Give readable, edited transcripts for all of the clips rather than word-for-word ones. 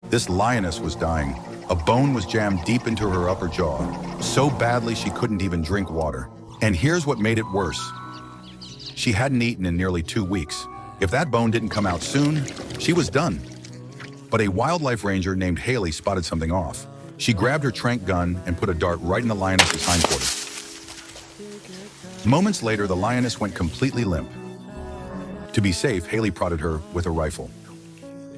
This lioness was dying. A bone was jammed deep into her upper jaw, so badly she couldn't even drink water. And here's what made it worse. She hadn't eaten in nearly 2 weeks. If that bone didn't come out soon, she was done. But a wildlife ranger named Haley spotted something off. She grabbed her tranq gun and put a dart right in the lioness's hindquarters. Moments later, the lioness went completely limp. To be safe, Haley prodded her with a rifle.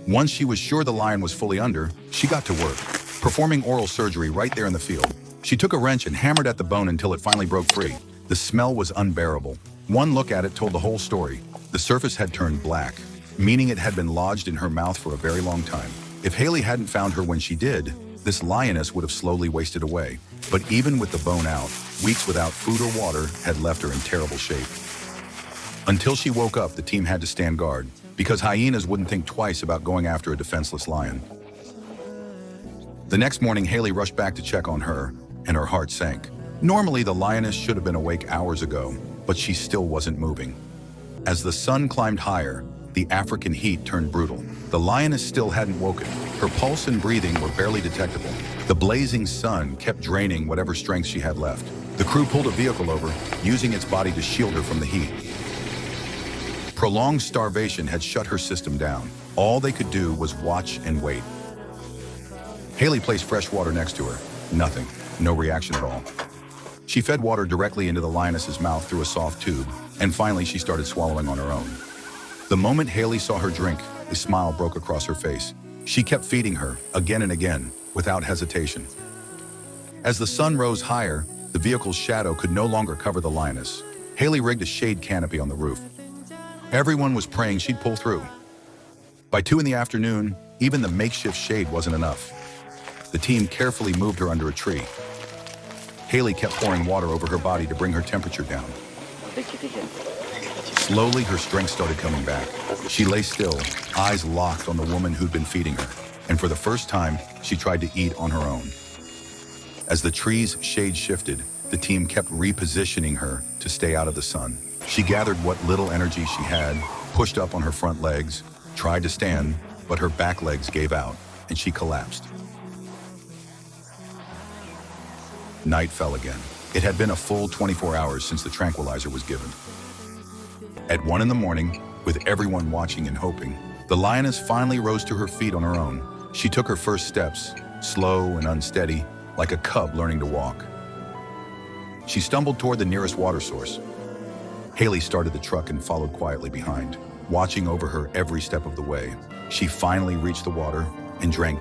Once she was sure the lion was fully under, she got to work, performing oral surgery right there in the field. She took a wrench and hammered at the bone until it finally broke free. The smell was unbearable. One look at it told the whole story. The surface had turned black, meaning it had been lodged in her mouth for a very long time. If Haley hadn't found her when she did, this lioness would have slowly wasted away. But even with the bone out, weeks without food or water had left her in terrible shape. Until she woke up, the team had to stand guard, because hyenas wouldn't think twice about going after a defenseless lion. The next morning, Haley rushed back to check on her, and her heart sank. Normally, the lioness should have been awake hours ago, but she still wasn't moving. As the sun climbed higher, the African heat turned brutal. The lioness still hadn't woken. Her pulse and breathing were barely detectable. The blazing sun kept draining whatever strength she had left. The crew pulled a vehicle over, using its body to shield her from the heat. Prolonged starvation had shut her system down. All they could do was watch and wait. Haley placed fresh water next to her. Nothing. No reaction at all. She fed water directly into the lioness's mouth through a soft tube, and finally she started swallowing on her own. The moment Haley saw her drink, a smile broke across her face. She kept feeding her, again and again, without hesitation. As the sun rose higher, the vehicle's shadow could no longer cover the lioness. Haley rigged a shade canopy on the roof. Everyone was praying she'd pull through. By 2 in the afternoon, even the makeshift shade wasn't enough. The team carefully moved her under a tree. Haley kept pouring water over her body to bring her temperature down. Slowly, her strength started coming back. She lay still, eyes locked on the woman who'd been feeding her, and for the first time, she tried to eat on her own. As the tree's shade shifted, the team kept repositioning her to stay out of the sun. She gathered what little energy she had, pushed up on her front legs, tried to stand, but her back legs gave out, and she collapsed. Night fell again. It had been a full 24 hours since the tranquilizer was given. At 1 in the morning, with everyone watching and hoping, the lioness finally rose to her feet on her own. She took her first steps, slow and unsteady, like a cub learning to walk. She stumbled toward the nearest water source. Haley started the truck and followed quietly behind, watching over her every step of the way. She finally reached the water and drank